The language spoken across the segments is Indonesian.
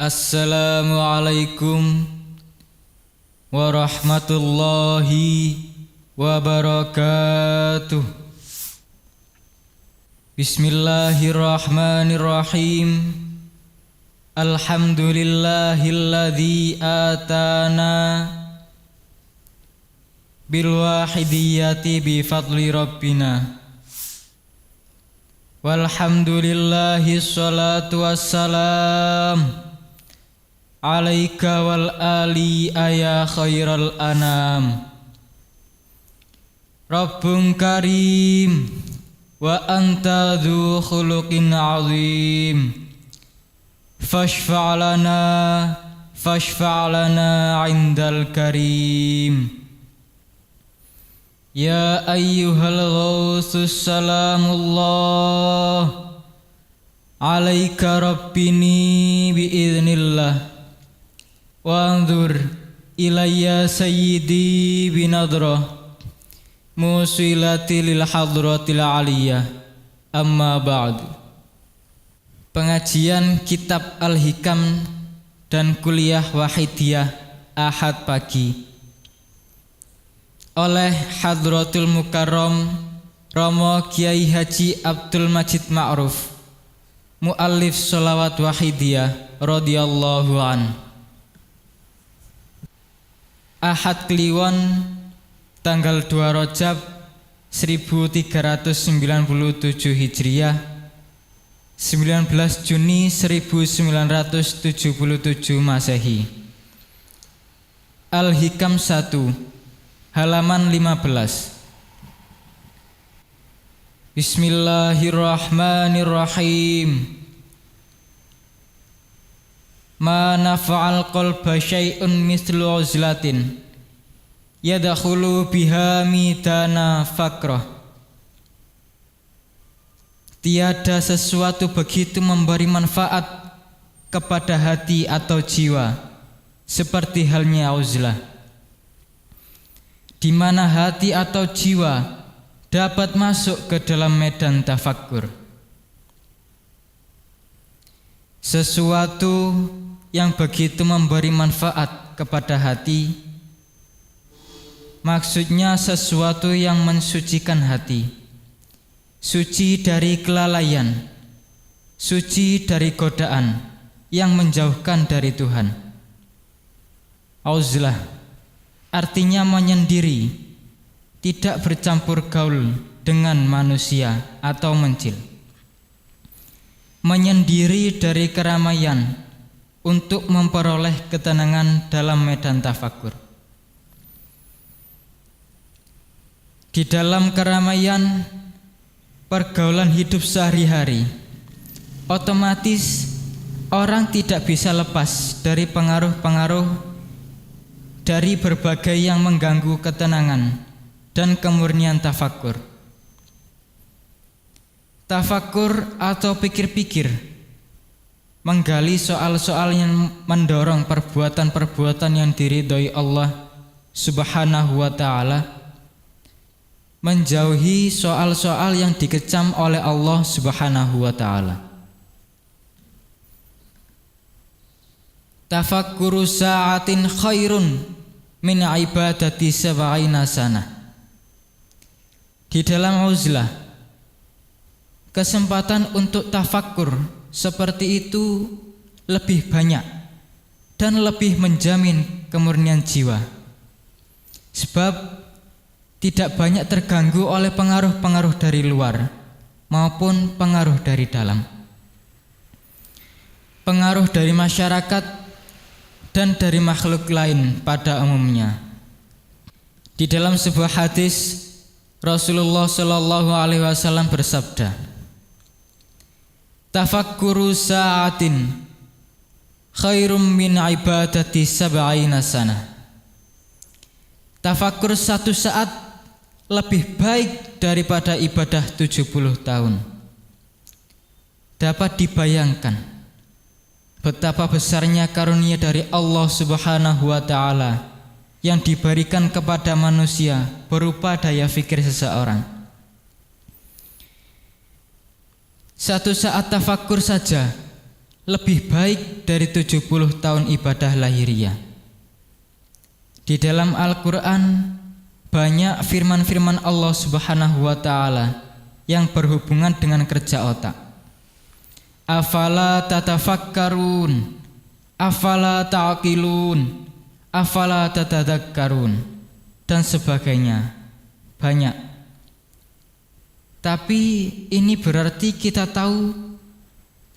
Assalamualaikum warahmatullahi wabarakatuh. Bismillahirrahmanirrahim. Alhamdulillahilladzi atana bilwahidiyati bifadli rabbina. Walhamdulillahi sholatu wassalam alaika wal ali ya khairal anam. Rabbun karim wa anta dzu khuluqin azim. Fashfa' lana indal karim. Ya ayyuhal ghawthus salamullah alaika rabbini biiznillah. Wanzur ilayya sayyidi binadrah musilati lil hadratil aliyah. Amma ba'du. Pengajian kitab Al-Hikam dan kuliah Wahidiyah Ahad pagi oleh Hadratul Mukarram Romo Kiai Haji Abdul Majid Ma'ruf, muallif sholawat Wahidiyah radhiyallahu an. Ahad Kliwon tanggal 2 Rajab 1397 Hijriah, 19 Juni 1977 Masehi. Al-Hikam 1 halaman 15. Bismillahirrahmanirrahim. Ma nafa'al qalba syai'un mislu uzlatin yadkhulu biha mitana fakrah. Tiada sesuatu begitu memberi manfaat kepada hati atau jiwa seperti halnya uzlah, di mana hati atau jiwa dapat masuk ke dalam medan tafakkur. Sesuatu yang begitu memberi manfaat kepada hati, maksudnya sesuatu yang mensucikan hati, suci dari kelalaian, suci dari godaan yang menjauhkan dari Tuhan. Uzlah artinya menyendiri, tidak bercampur gaul dengan manusia atau mencil, menyendiri dari keramaian untuk memperoleh ketenangan dalam medan tafakkur. Di dalam keramaian pergaulan hidup sehari-hari, otomatis orang tidak bisa lepas dari pengaruh-pengaruh dari berbagai yang mengganggu ketenangan dan kemurnian tafakkur. Tafakkur atau pikir-pikir menggali soal-soal yang mendorong perbuatan-perbuatan yang diridhoi Allah Subhanahu wa ta'ala, menjauhi soal-soal yang dikecam oleh Allah Subhanahu wa ta'ala. Tafakkuru sa'atin khairun min ibadati sab'ina sanah. Di dalam uzlah, kesempatan untuk tafakkur seperti itu lebih banyak dan lebih menjamin kemurnian jiwa, sebab tidak banyak terganggu oleh pengaruh-pengaruh dari luar maupun pengaruh dari dalam, pengaruh dari masyarakat dan dari makhluk lain pada umumnya. Di dalam sebuah hadis, Rasulullah Shallallahu Alaihi Wasallam bersabda, tafakkuru sa'atin khairum min ibadati sab'ina sanah. Tafakkur satu saat lebih baik daripada ibadah 70 tahun. Dapat dibayangkan betapa besarnya karunia dari Allah Subhanahu wa ta'ala yang diberikan kepada manusia berupa daya fikir seseorang. Satu saat tafakkur saja lebih baik dari 70 tahun ibadah lahiriah. Di dalam Al-Quran banyak firman-firman Allah Subhanahu wa ta'ala yang berhubungan dengan kerja otak. Afala tatafakkarun, afala ta'qilun, afala tatadzakkarun, dan sebagainya. Banyak. Tapi ini berarti kita tahu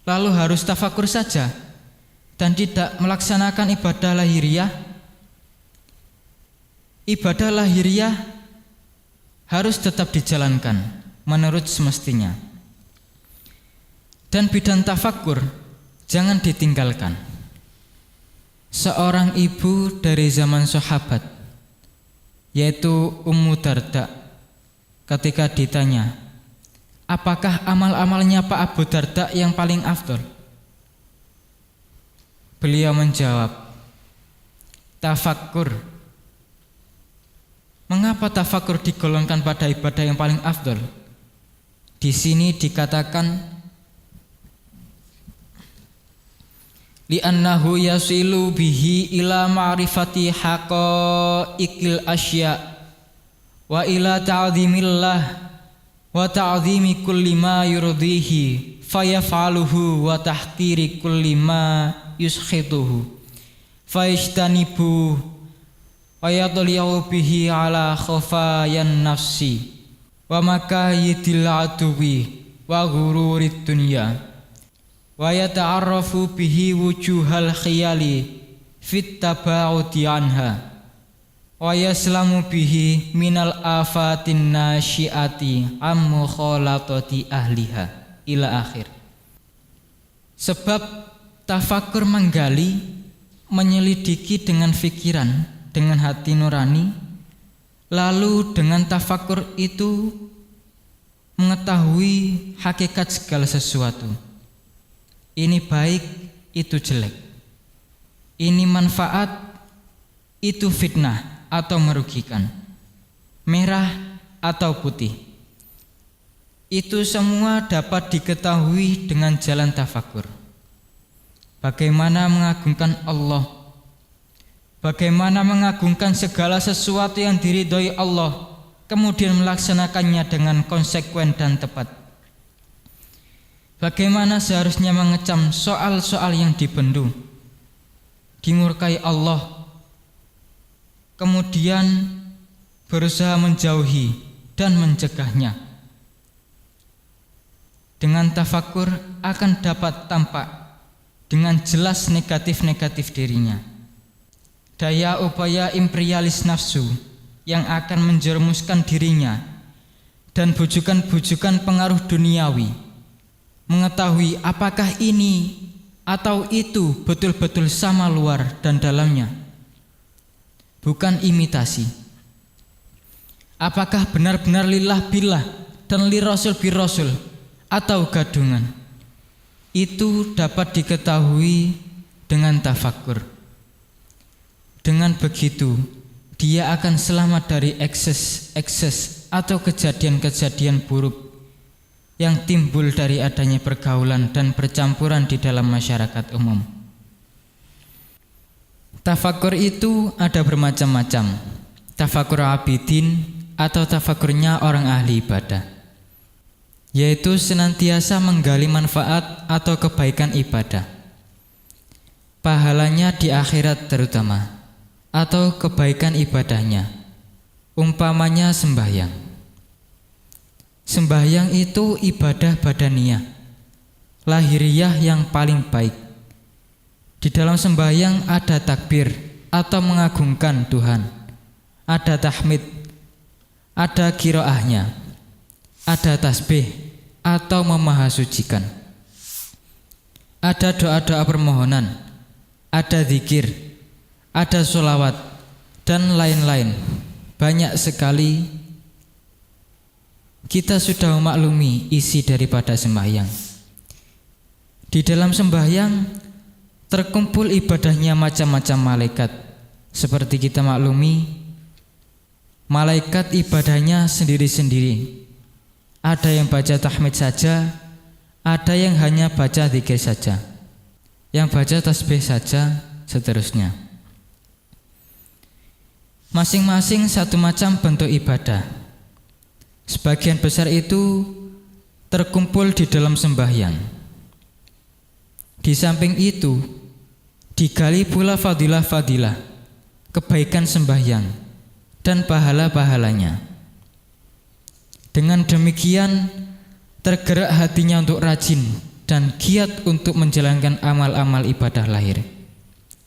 lalu harus tafakur saja dan tidak melaksanakan ibadah lahiriah. Ibadah lahiriah harus tetap dijalankan menurut semestinya. Dan bidang tafakur jangan ditinggalkan. Seorang ibu dari zaman sahabat, yaitu Ummu Darda, ketika ditanya, apakah amal-amalnya Pak Abu Darda yang paling afdol? Beliau menjawab, tafakur. Mengapa tafakur digolongkan pada ibadah yang paling afdol? Di sini dikatakan li'annahu yasilu bihi ila ma'rifati haqaiqil asya wa ila ta'zimillah wa ta'zimi kulli ma yurdihi fayaf'aluhu wa tahqiri kulli ma yuskhituhu fayajtanibu wa yadli'u bihi ala khafayan nafsi wa makayidil aduwi wa ghururid dunya wa yata'arrafu bihi wujuhal khiyali fit taba'udi anha wa yaslamu bihi minal afatin nasyiati am mukhalatati ahliha ila akhir. Sebab tafakur menggali, menyelidiki dengan pikiran, dengan hati nurani, lalu dengan tafakur itu mengetahui hakikat segala sesuatu. Ini baik, itu jelek. Ini manfaat, itu fitnah atau merugikan. Merah atau putih. Itu semua dapat diketahui dengan jalan tafakur. Bagaimana mengagungkan Allah, bagaimana mengagungkan segala sesuatu yang diridhoi Allah, kemudian melaksanakannya dengan konsekuen dan tepat. Bagaimana seharusnya mengecam soal-soal yang dibendu, dimurkai Allah, kemudian berusaha menjauhi dan mencegahnya. Dengan tafakur akan dapat tampak dengan jelas negatif-negatif dirinya. Daya upaya imperialis nafsu yang akan menjerumuskan dirinya dan bujukan-bujukan pengaruh duniawi, mengetahui apakah ini atau itu betul-betul sama luar dan dalamnya, bukan imitasi. Apakah benar-benar lillah billah dan li rasul bi rasul atau gadungan, itu dapat diketahui dengan tafakur. Dengan begitu dia akan selamat dari ekses atau kejadian-kejadian buruk yang timbul dari adanya pergaulan dan percampuran di dalam masyarakat umum. Tafakur itu ada bermacam-macam. Tafakur abidin atau tafakurnya orang ahli ibadah, yaitu senantiasa menggali manfaat atau kebaikan ibadah, pahalanya di akhirat terutama, atau kebaikan ibadahnya. Umpamanya sembahyang. Sembahyang itu ibadah badaniyah, lahiriah yang paling baik. Di dalam sembahyang ada takbir atau mengagungkan Tuhan, ada tahmid, ada qiraahnya, ada tasbih atau memahasucikan, ada doa-doa permohonan, ada zikir, ada sholawat, dan lain-lain. Banyak sekali. Kita sudah memaklumi isi daripada sembahyang. Di dalam sembahyang terkumpul ibadahnya macam-macam malaikat. Seperti kita maklumi, malaikat ibadahnya sendiri-sendiri. Ada yang baca tahmid saja, ada yang hanya baca zikir saja. yang baca tasbih saja, seterusnya. Masing-masing satu macam bentuk ibadah. Sebagian besar itu terkumpul di dalam sembahyang. Di samping itu, digali pula fadilah-fadilah, kebaikan sembahyang, dan pahala-pahalanya. Dengan demikian, tergerak hatinya untuk rajin dan giat untuk menjalankan amal-amal ibadah lahir.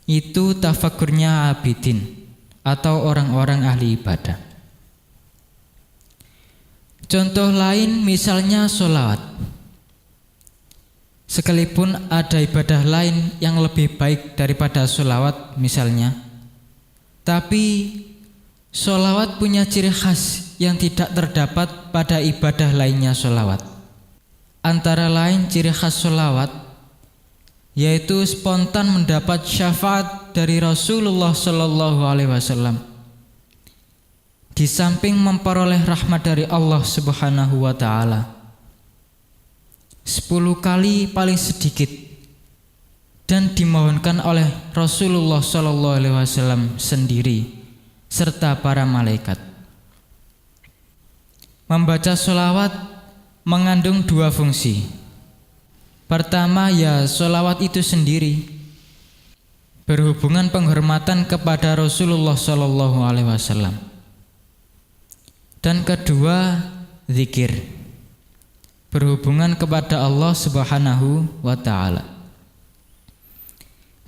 Itu tafakurnya abidin atau orang-orang ahli ibadah. Contoh lain misalnya sholawat. Sekalipun ada ibadah lain yang lebih baik daripada sholawat misalnya, tapi sholawat punya ciri khas yang tidak terdapat pada ibadah lainnya sholawat. Antara lain ciri khas sholawat yaitu spontan mendapat syafaat dari Rasulullah Shallallahu Alaihi Wasallam. Di samping memperoleh rahmat dari Allah Subhanahu Wa Taala, 10 kali paling sedikit, dan dimohonkan oleh Rasulullah Shallallahu Alaihi Wasallam sendiri serta para malaikat. Membaca sholawat mengandung 2 fungsi. Pertama, ya sholawat itu sendiri berhubungan penghormatan kepada Rasulullah Shallallahu Alaihi Wasallam. Dan kedua, zikir berhubungan kepada Allah Subhanahu wa Ta'ala.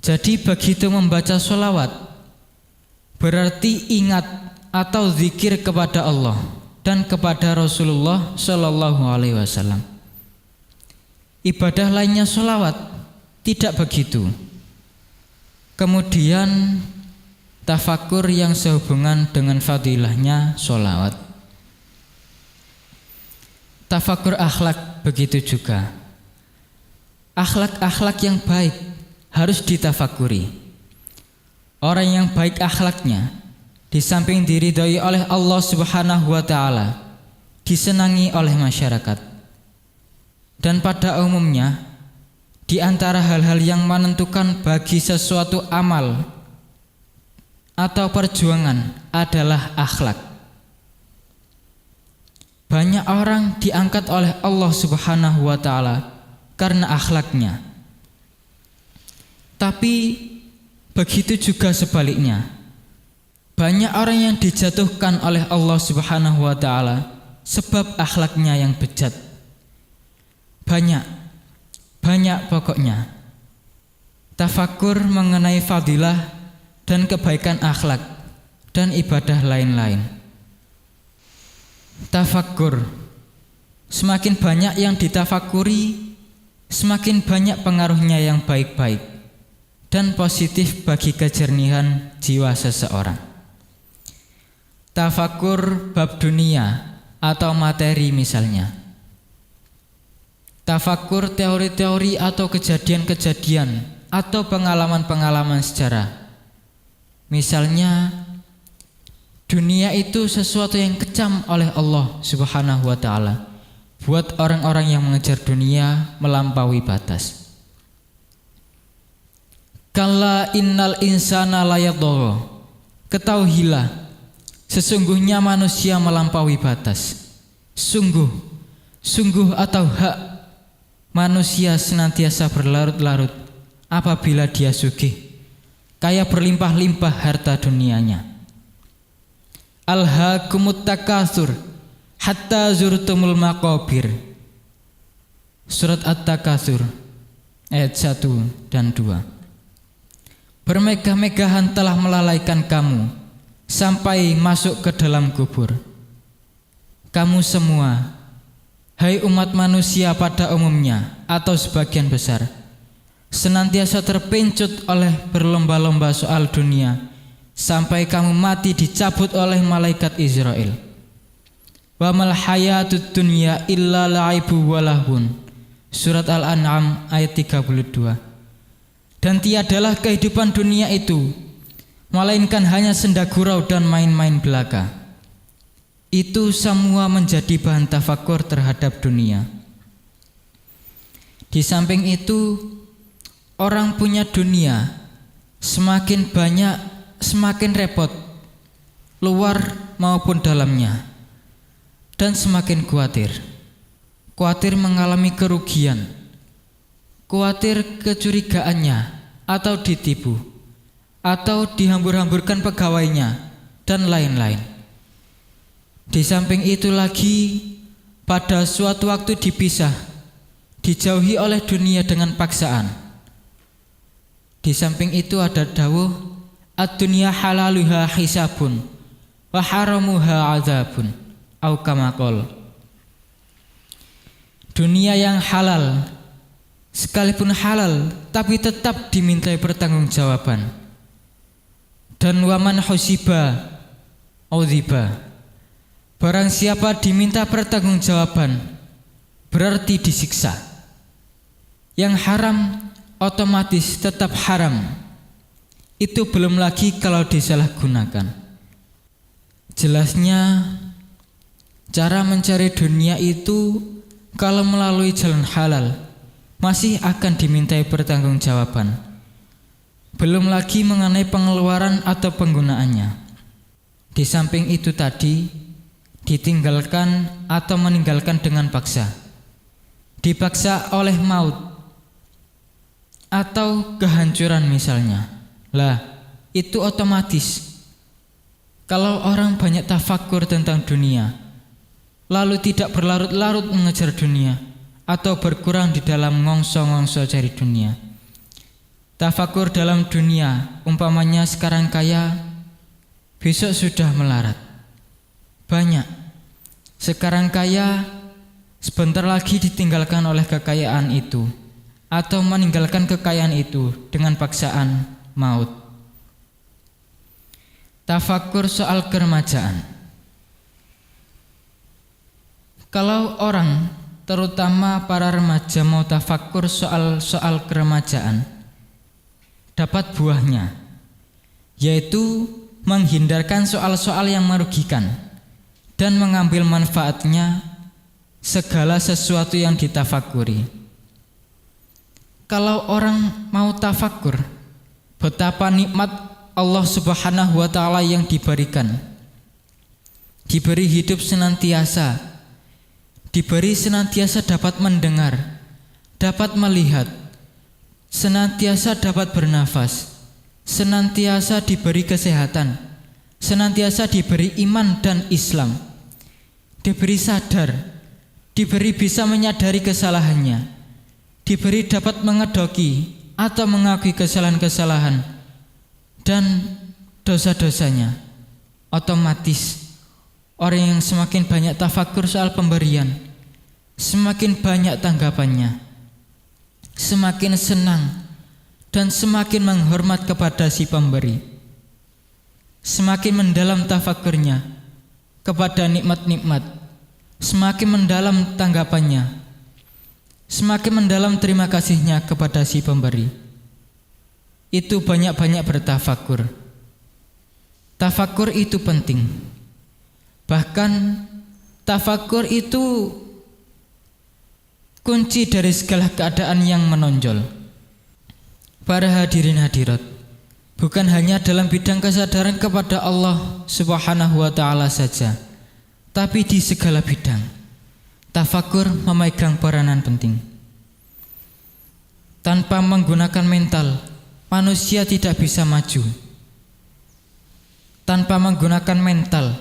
Jadi begitu membaca sholawat berarti ingat atau zikir kepada Allah dan kepada Rasulullah Shallallahu Alaihi Wasallam. Ibadah lainnya sholawat tidak begitu. Kemudian tafakur yang sehubungan dengan fadilahnya sholawat. Tafakur akhlak begitu juga. Akhlak-akhlak yang baik harus ditafakuri. Orang yang baik akhlaknya, di samping diridhai oleh Allah Subhanahu wa Ta'ala, disenangi oleh masyarakat. Dan pada umumnya, di antara hal-hal yang menentukan bagi sesuatu amal atau perjuangan adalah akhlak. Banyak orang diangkat oleh Allah Subhanahu wa Ta'ala karena akhlaknya. Tapi begitu juga sebaliknya. Banyak orang yang dijatuhkan oleh Allah Subhanahu wa Ta'ala sebab akhlaknya yang bejat. Banyak pokoknya. Tafakur mengenai fadilah dan kebaikan akhlak dan ibadah lain-lain. Tafakur, semakin banyak yang ditafakuri, semakin banyak pengaruhnya yang baik-baik dan positif bagi kejernihan jiwa seseorang. Tafakur bab dunia atau materi misalnya. Tafakur teori-teori atau kejadian-kejadian atau pengalaman-pengalaman sejarah. Misalnya, dunia itu sesuatu yang kejam oleh Allah Subhanahu wa Ta'ala buat orang-orang yang mengejar dunia melampaui batas. Kalla innal insana layadgha. Ketahuilah, sesungguhnya manusia melampaui batas. Sungguh atau hak, manusia senantiasa berlarut-larut apabila dia sugih, kaya berlimpah-limpah harta dunianya. Alhaakumut takatsur hatta zurtumul maqabir. Surat At-Takatsur ayat 1 dan 2. Bermegah-megahan telah melalaikan kamu sampai masuk ke dalam kubur. Kamu semua, hai umat manusia pada umumnya atau sebagian besar, senantiasa terpincut oleh berlomba-lomba soal dunia sampai kamu mati dicabut oleh malaikat Israel. Wa mal hayatud dunya illa la'ibu wa lahun. Surat Al-An'am ayat 32. Dan tiadalah kehidupan dunia itu melainkan hanya senda gurau dan main-main belaka. Itu semua menjadi bahan tafakur terhadap dunia. Di samping itu, orang punya dunia semakin banyak, semakin repot, luar maupun dalamnya, dan semakin khawatir mengalami kerugian, khawatir kecurigaannya atau ditipu, atau dihambur-hamburkan pegawainya, dan lain-lain. Di samping itu lagi, pada suatu waktu dipisah, dijauhi oleh dunia dengan paksaan. Di samping itu ada dawuh, ad-dunya halaluha hisabun wa haramuha azabun, au kama qol. Dunia yang halal, sekalipun halal tapi tetap dimintai pertanggungjawaban. Dan waman husiba audziba, barang siapa diminta pertanggungjawaban berarti disiksa. Yang haram otomatis tetap haram. Itu belum lagi kalau disalahgunakan. Jelasnya cara mencari dunia itu kalau melalui jalan halal masih akan dimintai pertanggungjawaban. Belum lagi mengenai pengeluaran atau penggunaannya. Di samping itu tadi, ditinggalkan atau meninggalkan dengan paksa, dipaksa oleh maut atau kehancuran misalnya. Lah, itu otomatis. Kalau orang banyak tafakkur tentang dunia, lalu tidak berlarut-larut mengejar dunia, atau berkurang di dalam ngongso-ngongso cari dunia. Tafakkur dalam dunia, umpamanya sekarang kaya, besok sudah melarat. Banyak. Sekarang kaya, sebentar lagi ditinggalkan oleh kekayaan itu, atau meninggalkan kekayaan itu dengan paksaan maut. Tafakkur soal keremajaan. Kalau orang, terutama para remaja, mau tafakkur soal keremajaan, dapat buahnya, yaitu menghindarkan soal-soal yang merugikan dan mengambil manfaatnya segala sesuatu yang ditafakuri. Kalau orang mau tafakkur betapa nikmat Allah Subhanahu wa ta'ala yang diberikan, diberi hidup senantiasa, diberi senantiasa dapat mendengar, dapat melihat, senantiasa dapat bernafas, senantiasa diberi kesehatan, senantiasa diberi iman dan Islam, diberi sadar, diberi bisa menyadari kesalahannya, diberi dapat mengedoki atau mengakui kesalahan-kesalahan dan dosa-dosanya. Otomatis orang yang semakin banyak tafakkur soal pemberian, semakin banyak tanggapannya, semakin senang dan semakin menghormat kepada si pemberi. Semakin mendalam tafakkurnya kepada nikmat-nikmat, semakin mendalam tanggapannya, semakin mendalam terima kasihnya kepada si pemberi. Itu banyak-banyak bertafakkur. Tafakkur itu penting. Bahkan tafakkur itu kunci dari segala keadaan yang menonjol. Para hadirin hadirat, bukan hanya dalam bidang kesadaran kepada Allah Subhanahu wa ta'ala saja, tapi di segala bidang tafakkur memegang peranan penting. Tanpa menggunakan mental, manusia tidak bisa maju. Tanpa menggunakan mental,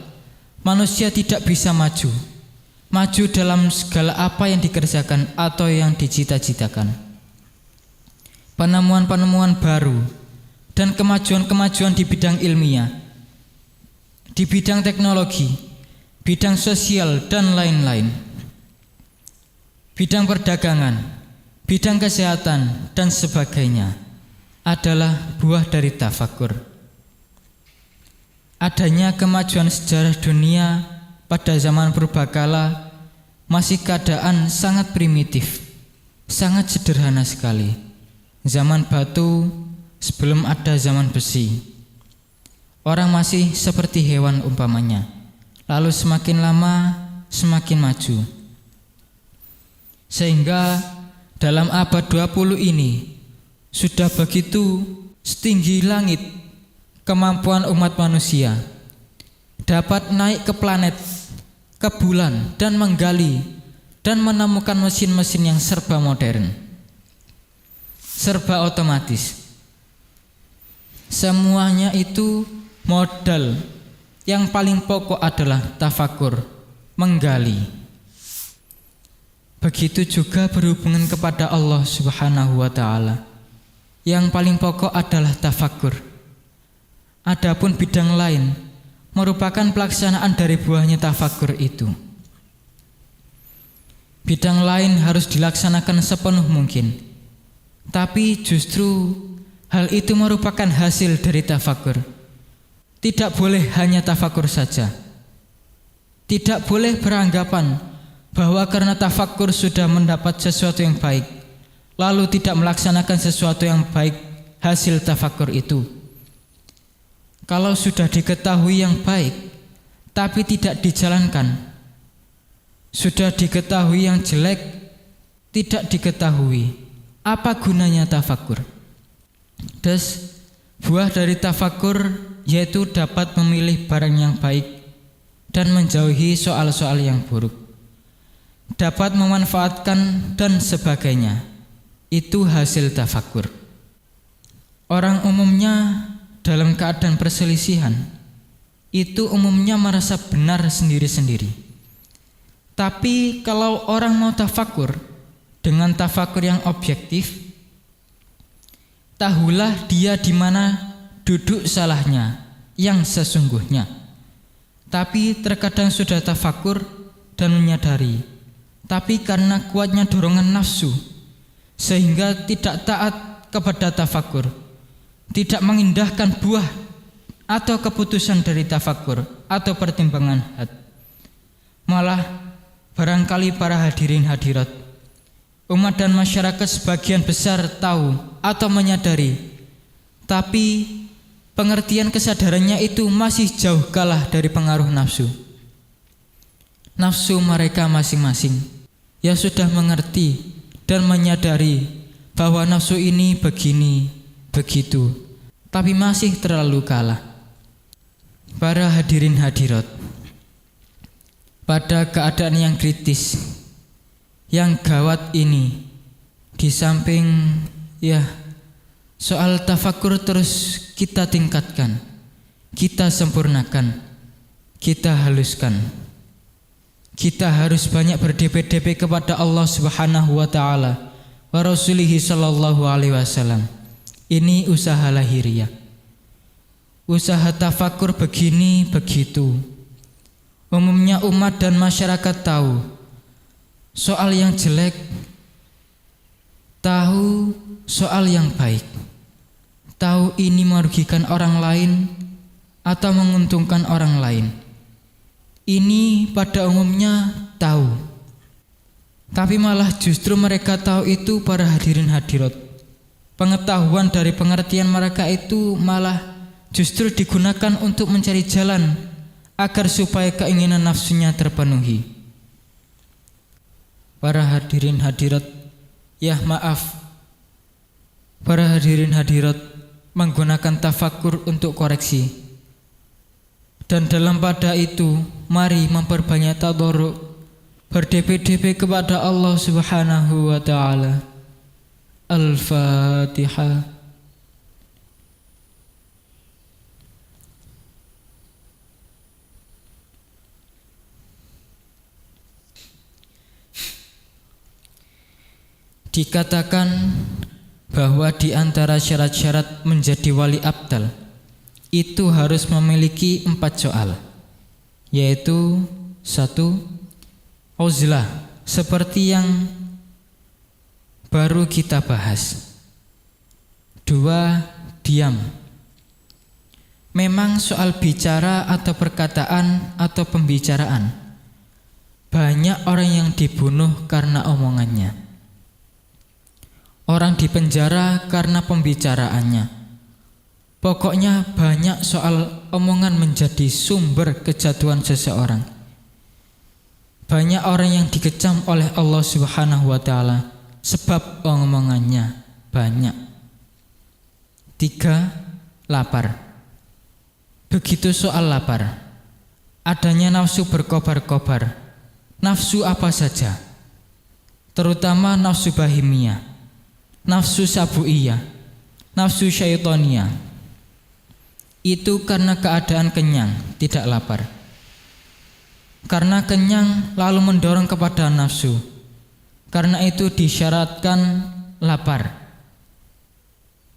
manusia tidak bisa maju. Maju dalam segala apa yang dikerjakan atau yang dicita-citakan. Penemuan-penemuan baru dan kemajuan-kemajuan di bidang ilmiah, di bidang teknologi, bidang sosial dan lain-lain, bidang perdagangan, bidang kesehatan dan sebagainya adalah buah dari tafakkur. Adanya kemajuan sejarah dunia pada zaman purbakala masih keadaan sangat primitif, sangat sederhana sekali. Zaman batu sebelum ada zaman besi. Orang masih seperti hewan umpamanya. Lalu semakin lama semakin maju. Sehingga dalam abad 20 ini Sudah begitu setinggi langit kemampuan umat manusia dapat naik ke planet, ke bulan, dan menggali dan menemukan mesin-mesin yang serba modern, serba otomatis. Semuanya itu modal yang paling pokok adalah tafakur, menggali. Begitu juga berhubungan kepada Allah Subhanahu wa ta'ala. Yang paling pokok adalah tafakur. Adapun bidang lain merupakan pelaksanaan dari buahnya tafakur itu. Bidang lain harus dilaksanakan sepenuh mungkin, tapi justru hal itu merupakan hasil dari tafakur. Tidak boleh hanya tafakur saja. Tidak boleh beranggapan bahwa karena tafakur sudah mendapat sesuatu yang baik, lalu tidak melaksanakan sesuatu yang baik hasil tafakur itu. Kalau sudah diketahui yang baik tapi tidak dijalankan, sudah diketahui yang jelek tidak diketahui, apa gunanya tafakur? Buah dari tafakur yaitu dapat memilih barang yang baik dan menjauhi soal-soal yang buruk, dapat memanfaatkan dan sebagainya. Itu hasil tafakur. Orang umumnya dalam keadaan perselisihan itu umumnya merasa benar sendiri-sendiri. Tapi kalau orang mau tafakur dengan tafakur yang objektif, tahulah dia di mana duduk salahnya yang sesungguhnya. Tapi terkadang sudah tafakur dan menyadari, tapi karena kuatnya dorongan nafsu sehingga tidak taat kepada tafakur, tidak mengindahkan buah atau keputusan dari tafakur atau pertimbangan hati. Malah barangkali para hadirin hadirat, umat dan masyarakat sebagian besar tahu atau menyadari, tapi pengertian kesadarannya itu masih jauh kalah dari pengaruh nafsu. Nafsu mereka masing-masing ya sudah mengerti dan menyadari bahwa nafsu ini begini, begitu, tapi masih terlalu kalah. Para hadirin hadirat, pada keadaan yang kritis, yang gawat ini, di samping soal tafakur terus kita tingkatkan, kita sempurnakan, kita haluskan. Kita harus banyak berdebe-debe kepada Allah Subhanahu wa ta'ala wa Rasulihi sallallahu alaihi wasallam. Ini usaha lahiriah. Usaha tafakur begini begitu. Umumnya umat dan masyarakat tahu soal yang jelek, tahu soal yang baik, tahu ini merugikan orang lain atau menguntungkan orang lain. Ini pada umumnya tahu, tapi malah justru mereka tahu itu para hadirin hadirat. Pengetahuan dari pengertian mereka itu malah justru digunakan untuk mencari jalan agar supaya keinginan nafsunya terpenuhi. Para hadirin hadirat, para hadirin hadirat menggunakan tafakur untuk koreksi. Dan dalam pada itu, mari memperbanyak tadarruk, berdebe-debe kepada Allah Subhanahu wa ta'ala. Al-Fatihah. Dikatakan bahwa di antara syarat-syarat menjadi wali abdal itu harus memiliki 4 soal, yaitu 1. Uzlah, seperti yang baru kita bahas. 2. Diam. Memang soal bicara atau perkataan atau pembicaraan, banyak orang yang dibunuh karena omongannya, orang dipenjara karena pembicaraannya. Pokoknya banyak soal omongan menjadi sumber kejatuhan seseorang. Banyak orang yang dikecam oleh Allah Subhanahu wa ta'ala sebab omongannya banyak. 3. Lapar. Begitu soal lapar, adanya nafsu berkobar-kobar, nafsu apa saja, terutama nafsu bahimiyah, nafsu sabuiyah, nafsu syaitoniyah. Itu karena keadaan kenyang, tidak lapar. Karena kenyang lalu mendorong kepada nafsu, karena itu disyaratkan lapar.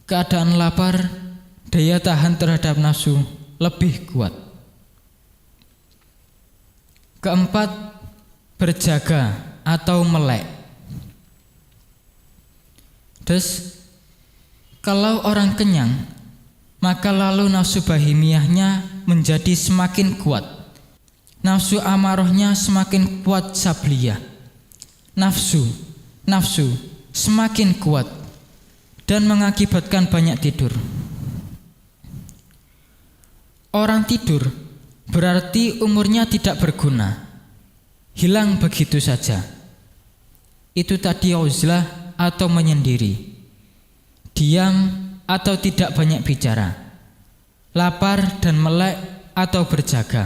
Keadaan lapar, daya tahan terhadap nafsu lebih kuat. Keempat, berjaga atau melek. Terus, kalau orang kenyang, maka lalu nafsu bahimiyahnya menjadi semakin kuat. Nafsu amarohnya semakin kuat sabliyah. Nafsu semakin kuat dan mengakibatkan banyak tidur. Orang tidur berarti umurnya tidak berguna, hilang begitu saja. Itu tadi uzlah atau menyendiri, diam atau tidak banyak bicara, lapar dan melek atau berjaga.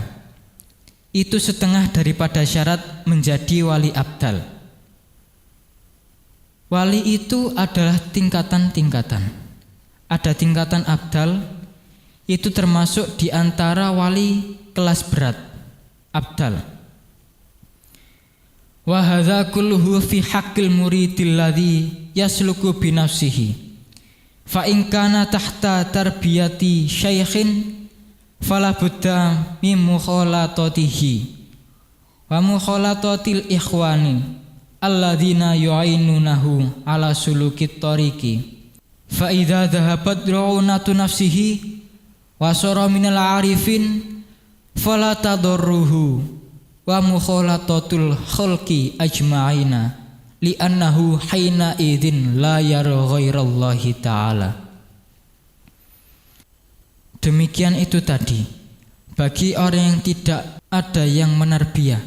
Itu setengah daripada syarat menjadi wali abdal. Wali itu adalah tingkatan-tingkatan. Ada tingkatan abdal, itu termasuk di antara wali kelas berat, abdal. Wa hadza kulluhu fi haqqil muridil ladzi yasluku bi nafsihi. Fa in kana tahta tarbiyati syaikhin fala budda min mukhalatatihi wa mukhalatatil ikhwani alladzina yu'inunahu ala sulukit tariqi. Fa idza dhahabat ru'unatu nafsihi wasara minal arifin fala tadurruhu wa mukhalatatul khalqi ajma'ina li'annahu haina idzin la yara ghairallahi ta'ala. Demikian itu tadi bagi orang yang tidak ada yang menarbiyah,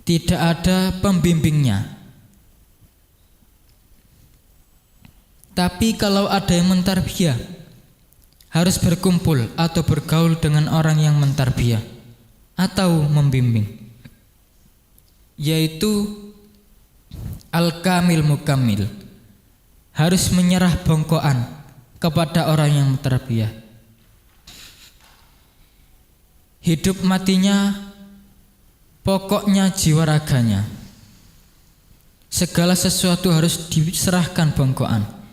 tidak ada pembimbingnya. Tapi kalau ada yang mentarbiyah, harus berkumpul atau bergaul dengan orang yang mentarbiyah atau membimbing, yaitu al-kamil mukammil, harus menyerah bongkoan kepada orang yang mentarbiyah. Hidup matinya pokoknya jiwa raganya, segala sesuatu harus diserahkan bongkoan.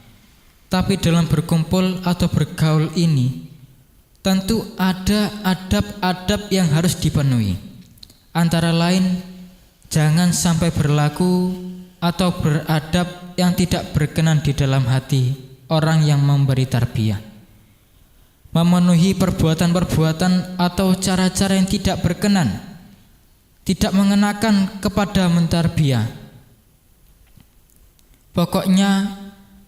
Tapi dalam berkumpul atau bergaul ini tentu ada adab-adab yang harus dipenuhi. Antara lain, jangan sampai berlaku atau beradab yang tidak berkenan di dalam hati orang yang memberi tarbiyah. Memenuhi perbuatan-perbuatan atau cara-cara yang tidak berkenan, tidak mengenakan kepada mentarbiyah. Pokoknya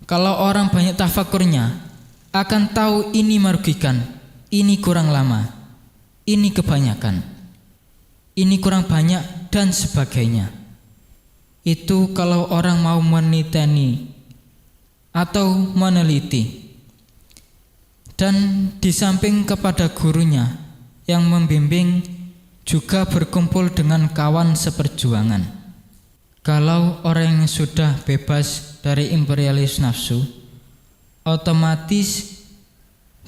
kalau orang banyak tafakurnya, akan tahu ini merugikan, ini kurang lama, ini kebanyakan, ini kurang banyak, dan sebagainya. Itu kalau orang mau meniteni atau meneliti. Dan di samping kepada gurunya yang membimbing, juga berkumpul dengan kawan seperjuangan. Kalau orang yang sudah bebas dari imperialis nafsu, otomatis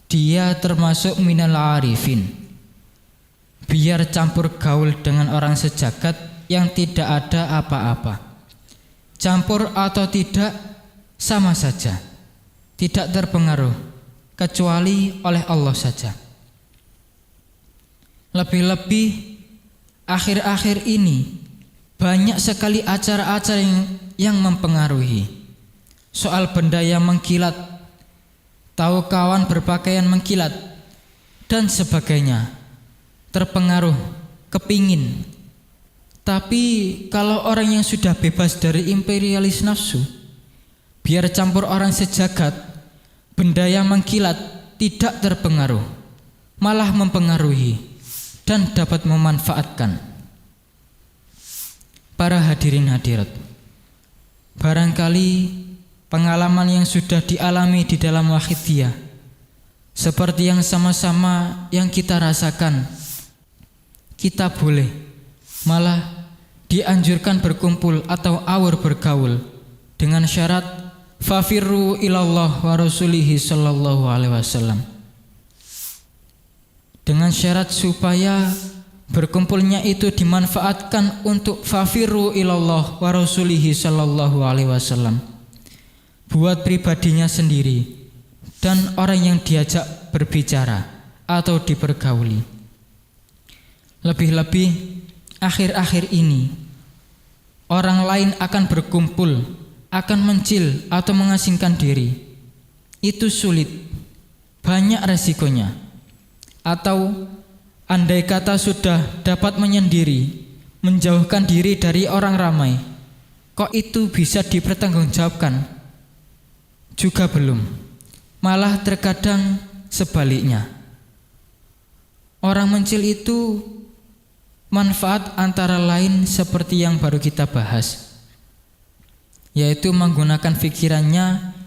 dia termasuk minal arifin. Biar campur gaul dengan orang sejagat yang tidak ada apa-apa, campur atau tidak sama saja, tidak terpengaruh kecuali oleh Allah saja. Lebih-lebih akhir-akhir ini banyak sekali acara-acara yang mempengaruhi. Soal benda yang mengkilat, tahu kawan berpakaian mengkilat, dan sebagainya. Terpengaruh, kepingin. Tapi kalau orang yang sudah bebas dari imperialis nafsu, biar campur orang sejagat, benda yang mengkilat tidak terpengaruh, malah mempengaruhi dan dapat memanfaatkan. Para hadirin hadirat, barangkali pengalaman yang sudah dialami di dalam wahidiyah seperti yang sama-sama yang kita rasakan. Kita boleh, malah dianjurkan berkumpul atau awur bergaul dengan syarat fafirru ilallah wa rasulihi sallallahu alaihi wasallam. Dengan syarat supaya berkumpulnya itu dimanfaatkan untuk fafirru ilallah wa rasulihi sallallahu alaihi wasallam, buat pribadinya sendiri dan orang yang diajak berbicara atau dipergauli. Lebih-lebih akhir-akhir ini orang lain akan berkumpul, akan mencil atau mengasingkan diri. Itu sulit, banyak resikonya. Atau andai kata sudah dapat menyendiri, menjauhkan diri dari orang ramai, kok itu bisa dipertanggungjawabkan? Juga belum. Malah terkadang sebaliknya. Orang mencil itu manfaat antara lain seperti yang baru kita bahas, yaitu menggunakan pikirannya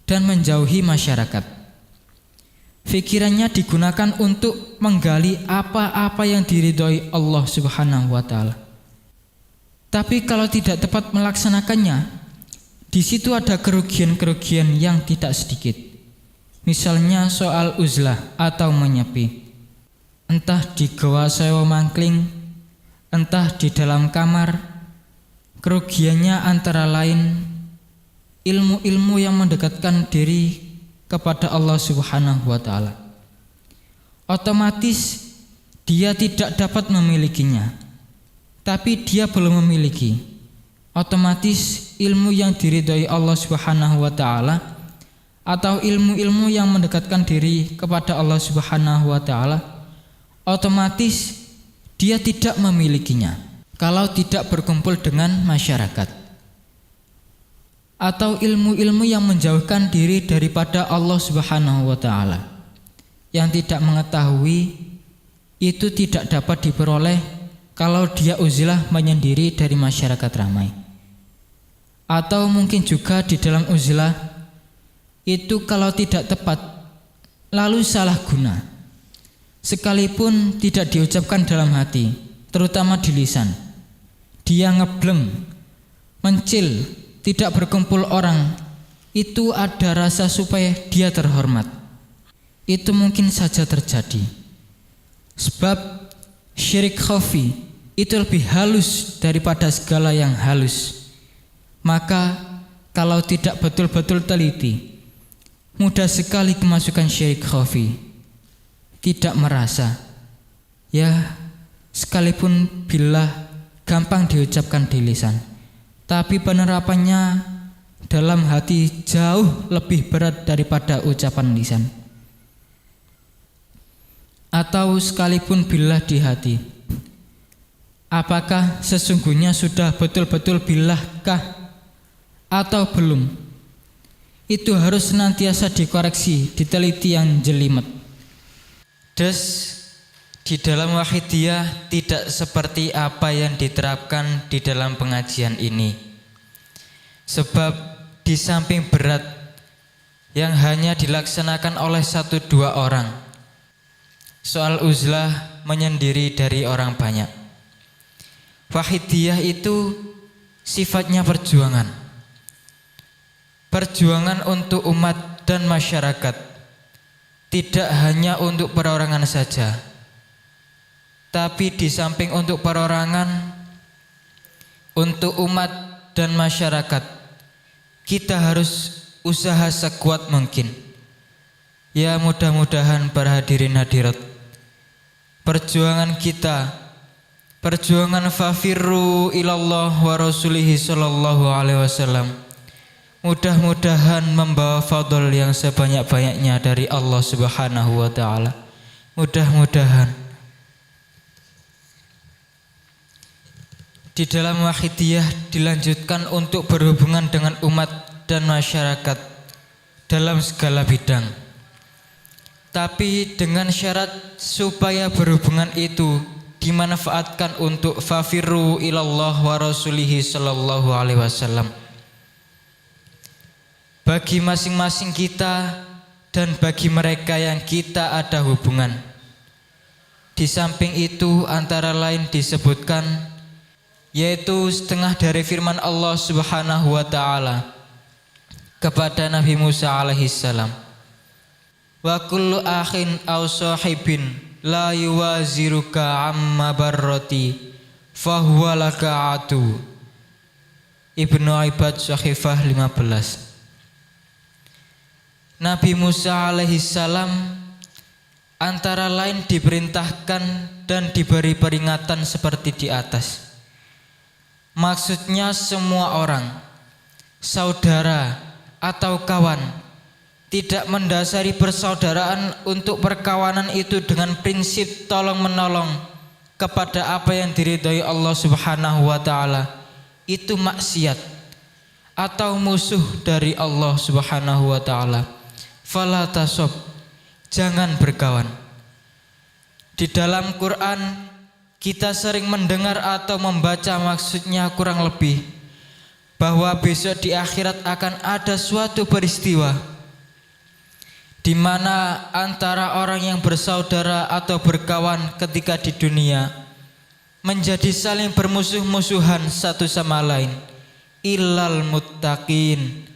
dan menjauhi masyarakat. Pikirannya digunakan untuk menggali apa-apa yang diridhoi Allah Subhanahu wa taala. Tapi kalau tidak tepat melaksanakannya, di situ ada kerugian-kerugian yang tidak sedikit. Misalnya soal uzlah atau menyepi. Entah di goa sewa mangkling, entah di dalam kamar. Kerugiannya antara lain ilmu-ilmu yang mendekatkan diri kepada Allah Subhanahu wa taala. Otomatis dia tidak dapat memilikinya, tapi dia belum memiliki. Otomatis ilmu yang diridhoi Allah Subhanahu wa taala atau ilmu-ilmu yang mendekatkan diri kepada Allah Subhanahu wa taala, otomatis dia tidak memilikinya kalau tidak berkumpul dengan masyarakat. Atau ilmu-ilmu yang menjauhkan diri daripada Allah Subhanahu wa taala, yang tidak mengetahui, itu tidak dapat diperoleh kalau dia uzlah menyendiri dari masyarakat ramai. Atau mungkin juga di dalam uzlah itu kalau tidak tepat lalu salah guna, sekalipun tidak diucapkan dalam hati, terutama di lisan, dia ngebleng, mencil, tidak berkumpul orang, itu ada rasa supaya dia terhormat. Itu mungkin saja terjadi. Sebab syirik khafi itu lebih halus daripada segala yang halus. Maka kalau tidak betul-betul teliti, mudah sekali kemasukan syirik khafi. Tidak merasa, ya sekalipun billah gampang diucapkan di lisan, tapi penerapannya dalam hati jauh lebih berat daripada ucapan lisan. Atau sekalipun billah di hati, apakah sesungguhnya sudah betul-betul billahkah atau belum? Itu harus senantiasa dikoreksi, diteliti yang jelimet. Di dalam wahidiyah tidak seperti apa yang diterapkan di dalam pengajian ini. Sebab di samping berat yang hanya dilaksanakan oleh 1-2 orang, soal uzlah menyendiri dari orang banyak, wahidiyah itu sifatnya perjuangan. Perjuangan untuk umat dan masyarakat, tidak hanya untuk perorangan saja. Tapi di samping untuk perorangan, untuk umat dan masyarakat, kita harus usaha sekuat mungkin. Ya mudah-mudahan para hadirin hadirat, perjuangan kita, perjuangan fafirru ilallah wa rasulihi sallallahu alaihi wasallam, mudah-mudahan membawa fadl yang sebanyak-banyaknya dari Allah Subhanahu wa taala. Mudah-mudahan. Di dalam wahidiyah dilanjutkan untuk berhubungan dengan umat dan masyarakat dalam segala bidang. Tapi dengan syarat supaya berhubungan itu dimanfaatkan untuk fafirru ilallah wa rasulihi sallallahu alaihi wasallam. Bagi masing-masing kita dan bagi mereka yang kita ada hubungan. Di samping itu antara lain disebutkan, yaitu setengah dari firman Allah Subhanahu wa taala kepada Nabi Musa alaihissalam, wa kullu akhin aw sahibin la yuwaziruka amma barroti fahuwa laka adu. Ibnu Ibad Syahifah 15. Nabi Musa alaihissalam antara lain diperintahkan dan diberi peringatan seperti di atas. Maksudnya semua orang, saudara atau kawan, tidak mendasari persaudaraan untuk perkawanan itu dengan prinsip tolong menolong kepada apa yang diridhoi Allah Subhanahu wa taala. Itu maksiat atau musuh dari Allah Subhanahu wa taala. Fala tasob, jangan berkawan. Di dalam Quran kita sering mendengar atau membaca, maksudnya kurang lebih bahwa besok di akhirat akan ada suatu peristiwa di mana antara orang yang bersaudara atau berkawan ketika di dunia menjadi saling bermusuh-musuhan satu sama lain, illal muttaqin.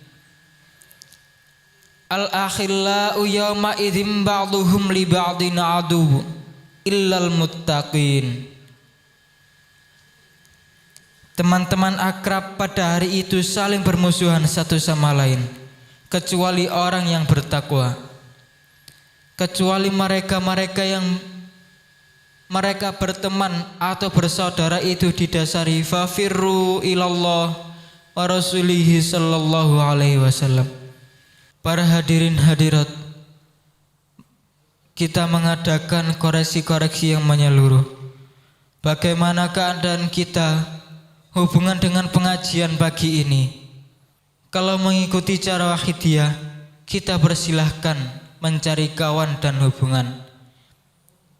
Al-akhillau yawma idzim ba'duhum li ba'din adu illal muttaqin. Teman-teman akrab pada hari itu saling bermusuhan satu sama lain, kecuali orang yang bertakwa, kecuali mereka-mereka yang mereka berteman atau bersaudara itu didasari fafirru ilallah wa rasulihi sallallahu alaihi wasallam. Para hadirin hadirat, kita mengadakan koreksi-koreksi yang menyeluruh. Bagaimana keadaan kita hubungan dengan pengajian pagi ini? Kalau mengikuti cara wahidiyah, kita persilahkan mencari kawan dan hubungan.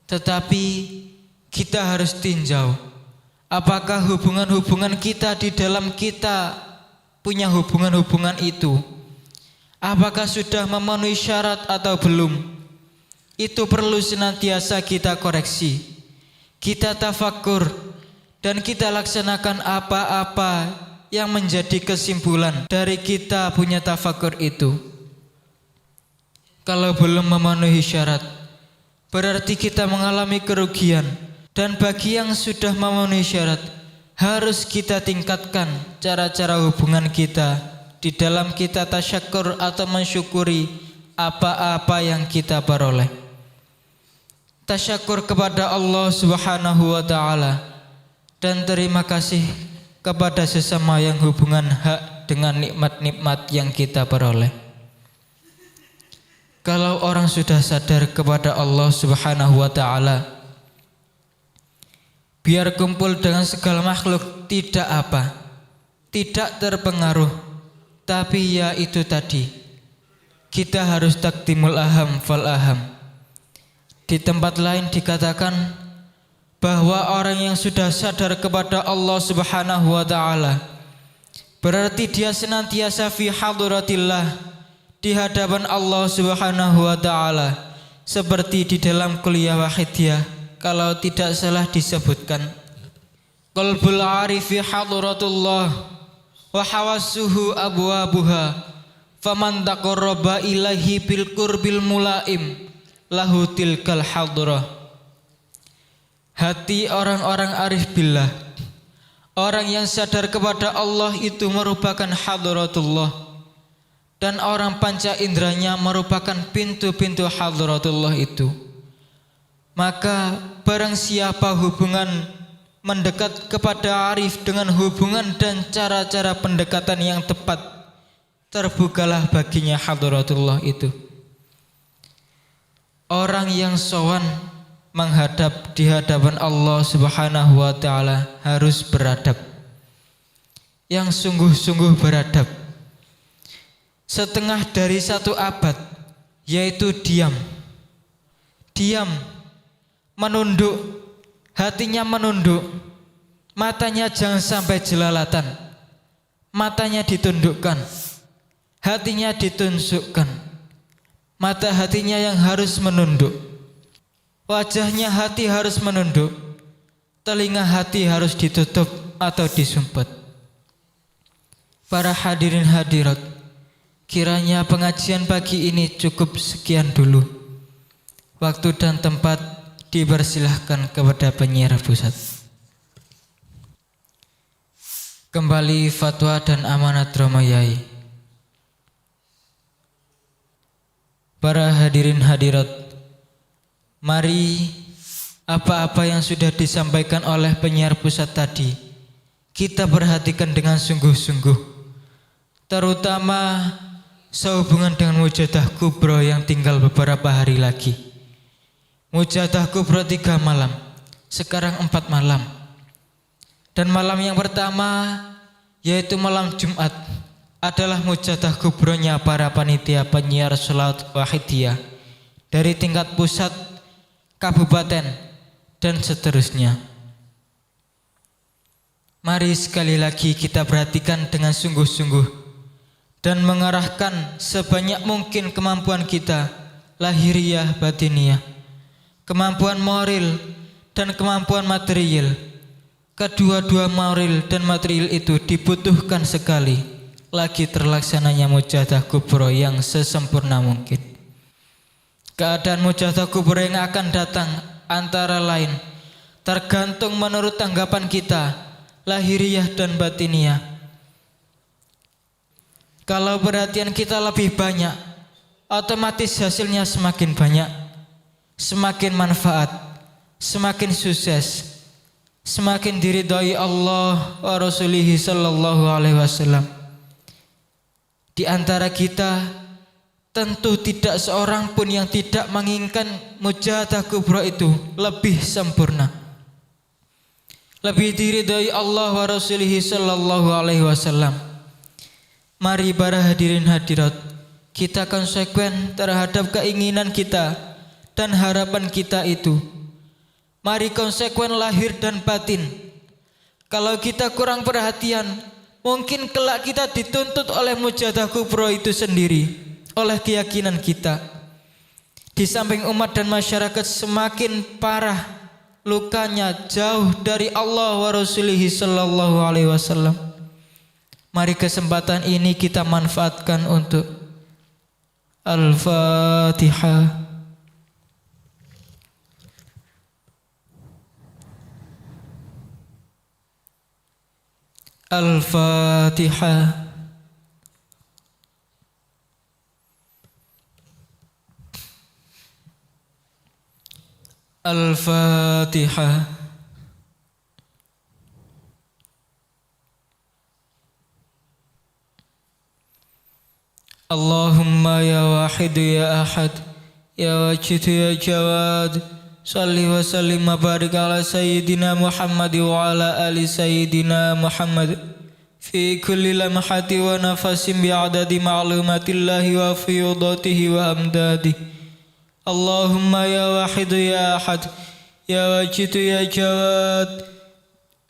Tetapi kita harus tinjau, apakah hubungan-hubungan kita di dalam kita punya hubungan-hubungan itu, apakah sudah memenuhi syarat atau belum? Itu perlu senantiasa kita koreksi, kita tafakur, dan kita laksanakan apa-apa yang menjadi kesimpulan dari kita punya tafakur itu. Kalau belum memenuhi syarat, berarti kita mengalami kerugian. Dan bagi yang sudah memenuhi syarat, harus kita tingkatkan cara-cara hubungan kita di dalam kita tasyakur atau mensyukuri apa-apa yang kita peroleh. Tasyakur kepada Allah Subhanahu wa taala dan terima kasih kepada sesama yang hubungan hak dengan nikmat-nikmat yang kita peroleh. Kalau orang sudah sadar kepada Allah Subhanahu wa taala, biar kumpul dengan segala makhluk tidak apa, tidak terpengaruh. Tapi ya itu tadi, kita harus takdimul aham fal aham. Di tempat lain dikatakan bahwa orang yang sudah sadar kepada Allah Subhanahu wa taala, berarti dia senantiasa fi hadratillah, di hadapan Allah Subhanahu wa taala, seperti di dalam kuliah wahidiyah kalau tidak salah disebutkan, qalbul arifi hadratullah wa hawassuhu abwabuha faman taqarraba ilaihi bil qurbil mulaim lahu tilkal hadrah. Hati orang-orang arif billah, orang yang sadar kepada Allah itu merupakan hadratullah, dan orang panca indranya merupakan pintu-pintu hadratullah itu. Maka barang siapa hubungan mendekat kepada arif dengan hubungan dan cara-cara pendekatan yang tepat, terbukalah baginya hadratullah itu. Orang yang sowan menghadap di hadapan Allah Subhanahu wa taala harus beradab, yang sungguh-sungguh beradab. Setengah dari satu abad, yaitu diam, menunduk, hatinya menunduk, matanya jangan sampai jelalatan, matanya ditundukkan, hatinya ditunjukkan, mata hatinya yang harus menunduk, wajahnya hati harus menunduk, telinga hati harus ditutup atau disumpet. Para hadirin hadirat, kiranya pengajian pagi ini cukup sekian dulu. Waktu dan tempat dipersilahkan kepada penyiar pusat. Kembali fatwa dan amanat Romayai. Para hadirin hadirat, mari apa-apa yang sudah disampaikan oleh penyiar pusat tadi kita perhatikan dengan sungguh-sungguh, terutama sehubungan dengan Mujadah Kubro yang tinggal beberapa hari lagi. Mujadah Kubro 3 malam, sekarang 4 malam. Dan malam yang pertama, yaitu malam Jumat, adalah Mujadah Kubronya para panitia penyiar Salat Wahidiyah dari tingkat pusat, kabupaten, dan seterusnya. Mari sekali lagi kita perhatikan dengan sungguh-sungguh dan mengarahkan sebanyak mungkin kemampuan kita, lahiriah batiniah, kemampuan moral dan kemampuan material. Kedua-dua moral dan material itu dibutuhkan sekali lagi terlaksananya Mujadah Kubro yang sesempurna mungkin. Keadaan Mujadah Kubro yang akan datang antara lain tergantung menurut tanggapan kita, lahiriah dan batiniah. Kalau perhatian kita lebih banyak, otomatis hasilnya semakin banyak, semakin manfaat, semakin sukses, semakin diridhai Allah wa Rasulihi sallallahu alaihi wasallam. Di antara kita tentu tidak seorang pun yang tidak menginginkan Mujadah Kubro itu lebih sempurna, lebih diridhai Allah wa Rasulihi sallallahu alaihi wasallam. Mari para hadirin hadirat, kita konsekuen terhadap keinginan kita dan harapan kita itu. Mari konsekuen lahir dan batin. Kalau kita kurang perhatian, mungkin kelak kita dituntut oleh Mujadah Kubro itu sendiri, oleh keyakinan kita. Di samping umat dan masyarakat semakin parah lukanya jauh dari Allah wa Rasulihi sallallahu alaihi wasallam. Mari kesempatan ini kita manfaatkan untuk Al-Fatihah. Al-Fatihah. Al-Fatihah. Allahumma ya wahid ya ahad ya wajid ya jawad, salli wa sallim wa barik ala sayyidina Muhammad wa ala ali sayyidina Muhammad fi kulli lamhati wa nafasin bi'adadi ma'lumatillahi wa fiyudatihi wa amdadihi. Allahumma ya wahid ya ahad ya wajid ya jawad,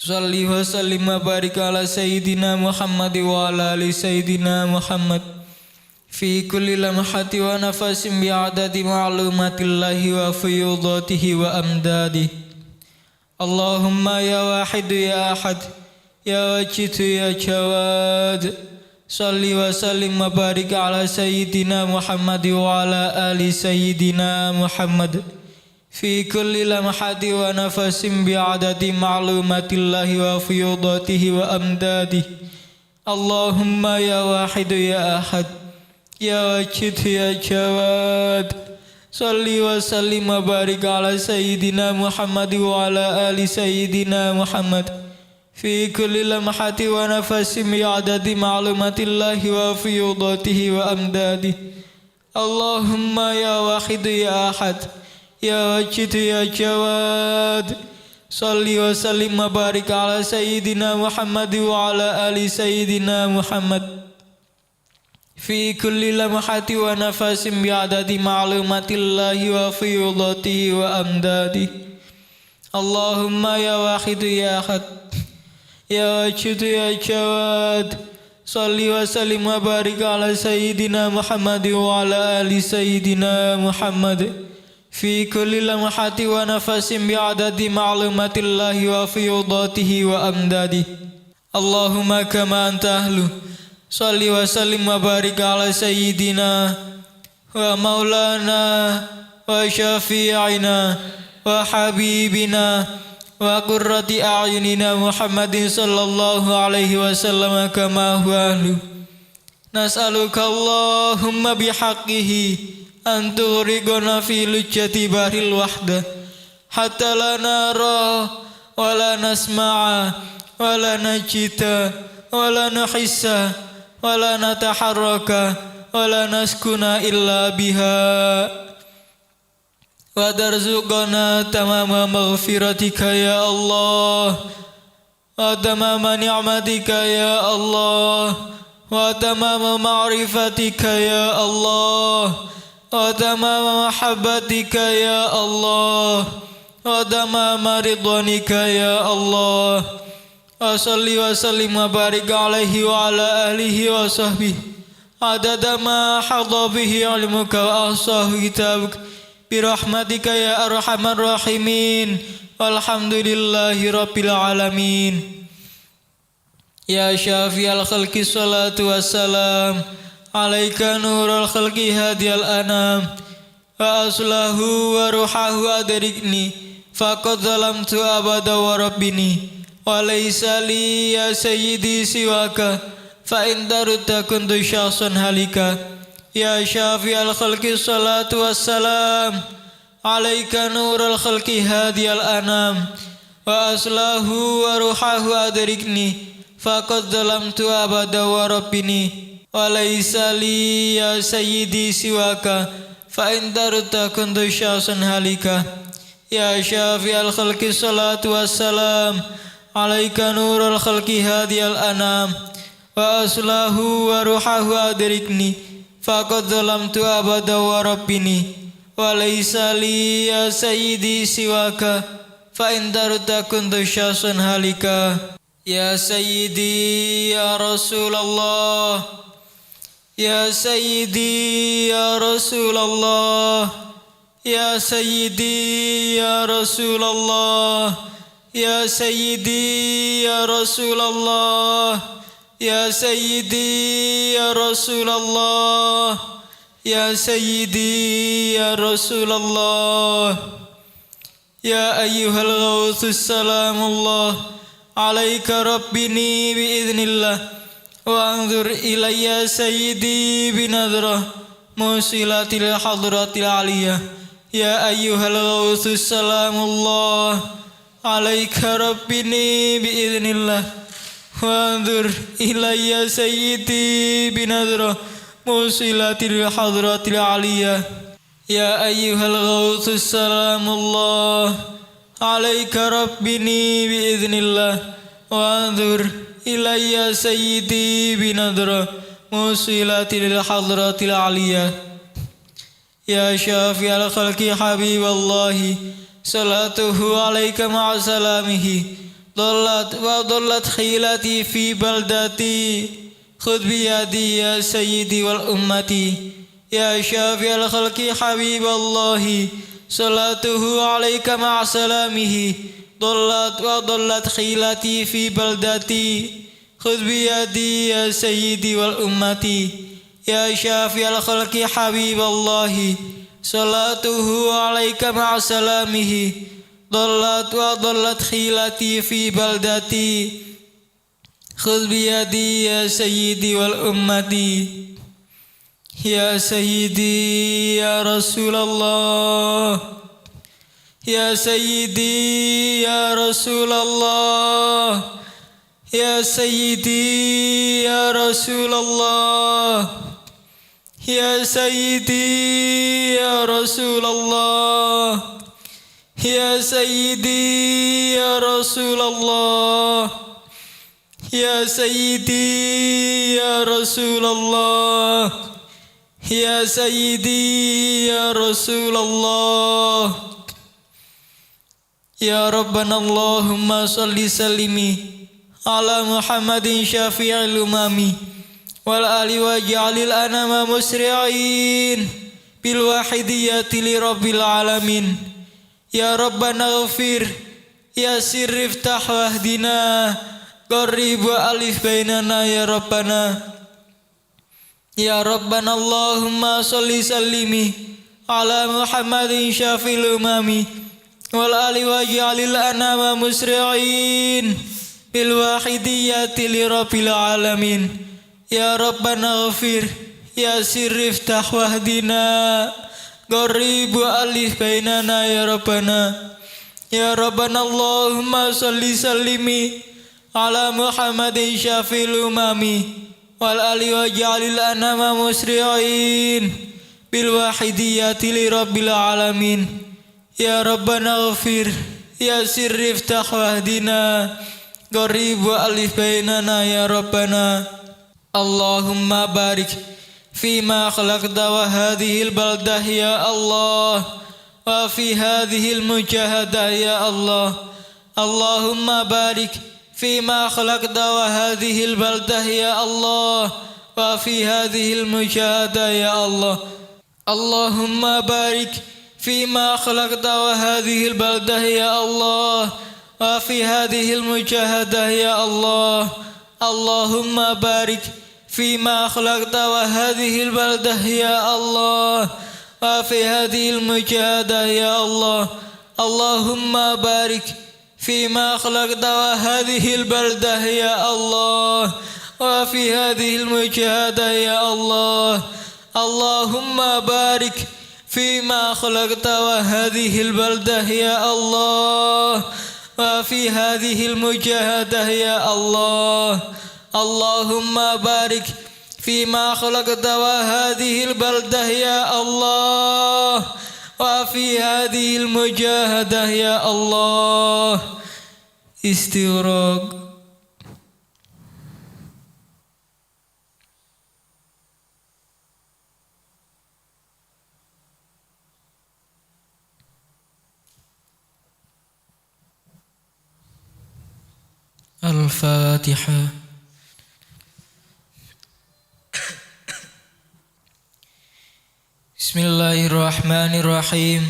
salli wa sallim wa barik ala sayyidina Muhammad wa ala ali sayyidina Muhammad fi kulli lamhati wa nafasin bi'adadi ma'lumatillahi wa fiyudatihi wa amdadihi. Allahumma ya wahid ya ahad ya wajid ya jawad, salli wa sallim wa barik ala sayyidina Muhammad wa ala ali sayyidina Muhammad fi kulli lamhati wa nafasin bi'adadi ma'lumatillahi wa fiyudatihi wa amdadihi. Allahumma ya wahid ya ahad ya wajid ya jawad, salli wa sallim wa barik ala sayyidina Muhammad wa ala ali sayyidina Muhammad fi kulli lamhati wa nafasin bi'adadi ma'lumatillahi wa fiyudatihi wa amdadihi. Allahumma ya wahid ya ahad ya wajid ya jawad, salli wa sallim wa barik ala sayyidina Muhammad wa ala ali sayyidina Muhammad fi kulli lamhati wa nafasin bi'adadi ma'lumatillahi wa fiyudatihi wa amdadihi. Allahumma ya wahid ya ahad ya wajid ya jawad, Salli wa sallim wa barik ala Sayyidina Muhammad wa ala ali Sayyidina Muhammad fi kulli lamhati wa nafasin bi'adadi ma'lumatillahi wa fiyudatihi wa amdadi. Allahumma kama anta ahlu. Salli wa sallim wa barik ala Sayyidina wa maulana wa syafi'ina wa habibina wa qurrati a'yunina Muhammadin sallallahu alaihi wasallam kama huwa ahlu. Nas'aluka Allahumma bihaqqihi an tughriqna fi lujjati bahril wahdah hatta la nara wa la nasma'a wa la najida wa la nuhissa wa la nataharraka wa la naskuna illa biha. Wa tarzuqna tamama maghfiratika ya Allah, wa tamama ni'matika ya Allah, wa tamama ma'rifatika ya Allah, wa tamama mahabbatika ya Allah, wa tamama ridwanika ya Allah. Wa salli wa sallim wa barik alaihi wa ala alihi wa sahbihi adada ma hadha bihi ilmuka wa ahsahu kitabuk birahmatika ya arhamar rahimin. Walhamdulillahi rabbil alamin. Ya syafi'al khalqi salatu wassalam alaika nurul khalqi hadiyal anam wa aslahu wa ruhahu adrikni faqad zalamtu abada wa rabbini wa laysa li ya sayyidi siwaka fa in darudta kuntu syakhsan halika. Ya syafi'al khalqi salatu wassalam alaika nurul khalqi hadiyal anam wa aslahu wa ruhahu adrikni faqad zalamtu abada wa rabbini wa laysa li ya sayyidi siwaka fa in darudta kuntu syakhsan halika. Ya syafi'al khalqi salatu wassalam alaika nurul khalqi hadiyal anam wa aslahu wa ruhahu adrikni faqad zalamtu abada wa rabbini wa laysa li ya sayyidi siwaka fa in darudta kuntu syakhsan halika. Ya sayyidi ya Rasulullah, ya sayyidi ya Rasulullah, ya sayyidi ya Rasulullah, ya sayyidi ya Rasulullah, ya sayyidi ya Rasulullah, ya sayyidi ya Rasulullah. Ya ayyuhal ghawthus salamullah alaika rabbini biiznillah wa anzur ilayya sayyidi binadrah musilatil hadratil aliyah. Ya ayyuhal ghawthus salamullah alaika rabbini biiznillah wa anzur ilayya sayyidi binadrah musilatil hadratil aliyah. Ya ayyuhal ghawthus salamullah alaika rabbini biiznillah wa anzur ilayya sayyidi binadrah musilatil hadratil aliyah. Ya syafi'al khalqi habiballahi salatuhu alaika ma'a salamihi dhallat wa dhallat khilati fi baldati khudh biyadi ya sayyidi wal ummati. Ya syafi'al khalqi habiballahi salatuhu alaika ma'a salamihi dhallat wa dhallat khilati fi baldati khudh biyadi ya sayyidi wal ummati. Ya syafi'al khalqi habiballahi salatuhu alaika ma'a salamihi dhallat wa dhallat khilati fi baldati khudh biyadi ya sayyidi wal ummati. Ya sayyidi ya Rasulullah, ya sayyidi ya Rasulullah, ya sayyidi ya Rasulullah, ya sayyidi ya Rasulullah, ya sayyidi ya Rasulullah, ya sayyidi ya Rasulullah, ya sayyidi ya Rasulullah. Ya Rabbana Allahumma salli salimi ala Muhammadin syafi'il umami wal ali waj'alil anama musri'in bil wahidiyati li rabbil alamin. Ya Rabbana ighfir ya sirrif tahwahdina qarrib wa alif bainana ya Rabbana. Ya Rabbana Allahumma salli sallimi ala Muhammadin syafil umami wal ali waj'alil anama musri'in bil wahidiyati li rabbil alamin. Ya Rabbana ighfir ya sirrif tahwahdina qarrib wa alif bainana ya Rabbana. Ya Rabbana Allahumma salli sallimi ala Muhammadin syafil umami wal ali waj'alil anama musri'in bil wahidiyati li rabbil alamin. Ya Rabbana ighfir ya sirrif tahwahdina qarrib wa alif bainana ya Rabbana. Allahumma barik fima khalaqta wa hadhil baldah ya Allah wa fi hadhil mujahadah ya Allah. Allahumma barik fima khalaqta wa hadhil baldah ya Allah wa fi hadhil mujahadah ya Allah. Allahumma barik fima khalaqta wa hadhil baldah ya Allah wa fi hadhil mujahadah ya Allah. Allahumma barik fima khalaqta wa hadhil baldah ya Allah wa fi hadhil mujahadah ya Allah. Allahumma barik fima khalaqta wa hadhil baldah ya Allah wa fi hadhil mujahadah ya Allah. Allahumma barik fima khalaqta wa hadhil baldah ya Allah wa fi hadhil mujahadah ya Allah. Allahumma barik fima khalaqta wa hadhil baldah ya Allah wa fi hadhil mujahadah ya Allah. Istighraq. Al-Fatihah. Bismillahirrahmanirrahim.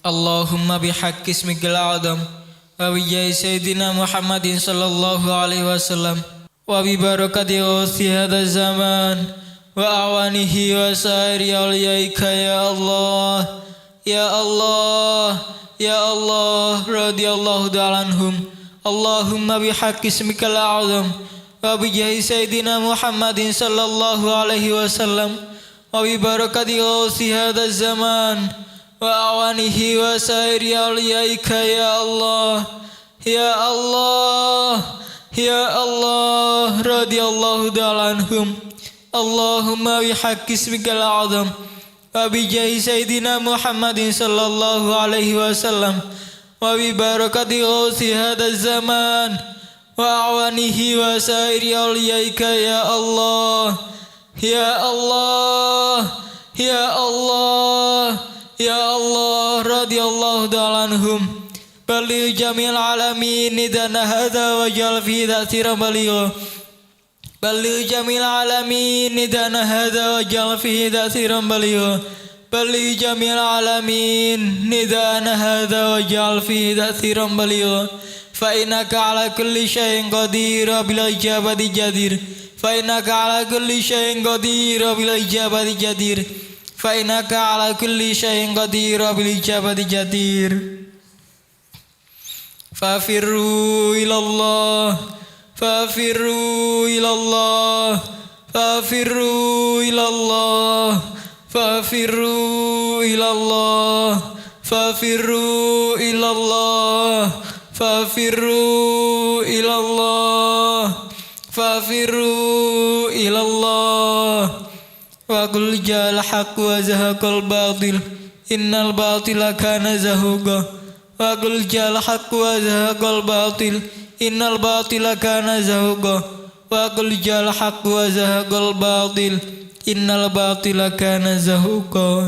Allahumma bihaqqi ismikal a'zam wa bi jahi sayyidina Muhammadin sallallahu alaihi wasallam wa bi barakati ghauthi hadzal zaman wa awanihi wa sairi awliyaika ya Allah ya Allah ya Allah radhiyallahu ta'ala anhum. Allahumma bihaqqi ismikal a'zam wa bi jahi sayyidina Muhammadin sallallahu alaihi wasallam wa bi barakati ghauthi hadzal zaman wa awanihi wa sairi awliyaika ya Allah ya Allah ya Allah radhiyallahu ta'ala anhum. Allahumma bihaqqi ismikal a'zam wa bi jahi sayyidina Muhammadin sallallahu alaihi wasallam wa bi barakati ghauthi hadzal zaman wa awanihi wa sairi awliyaika ya Allah ya Allah ya Allah ya Allah radhiyallahu ta'ala anhum. Balligh jamil alamin nidana hadza wa jal fi dhatiran baligh. Balligh jamil alamin nidana hadza wa jal fi dhatiran baligh. Balligh jamil alamin nidana hadza wa jal fi dhatiran baligh. Fa innaka ala kulli syai'in qadir bil ijabati jadir. Fa innaka ala kulli syai'in qadir bil ijabati jadir. Fa innaka ala kulli syai'in qadir bil ijabati jadir. Fafirru ilallah fafirru ilallah fafirru ilallah fafirru ilallah fafirru ilallah fafirru ilallah fafirru ilallah. Wa qul jal haqq wa zahaqal batil innal batila kana zahuqa. Wa qul jal haqq wa zahaqal batil innal batila kana zahuqa. Wa qul jal haqq wa zahaqal batil innal batila kana zahuqa.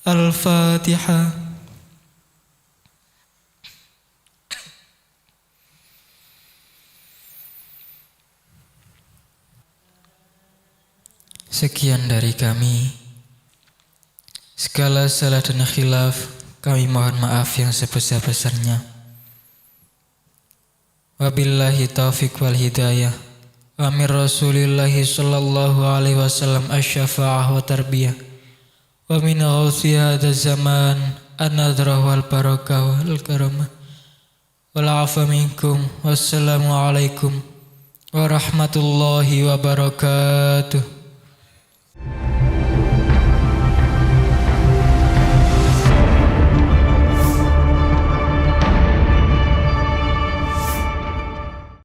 Al-Fatihah. Sekian dari kami. Segala salah dan khilaf kami mohon maaf yang sebesar-besarnya. Wabillahi taufiq wal hidayah. Wa min Rasulillahi sallallahu alaihi wasallam asy-syafa'ah wa tarbiyah. Wa min ghauthi hadza zaman an-nadrah wal barakah wal karamah. Wal afa minkum. Wassalamu alaikum warahmatullahi wabarakatuh.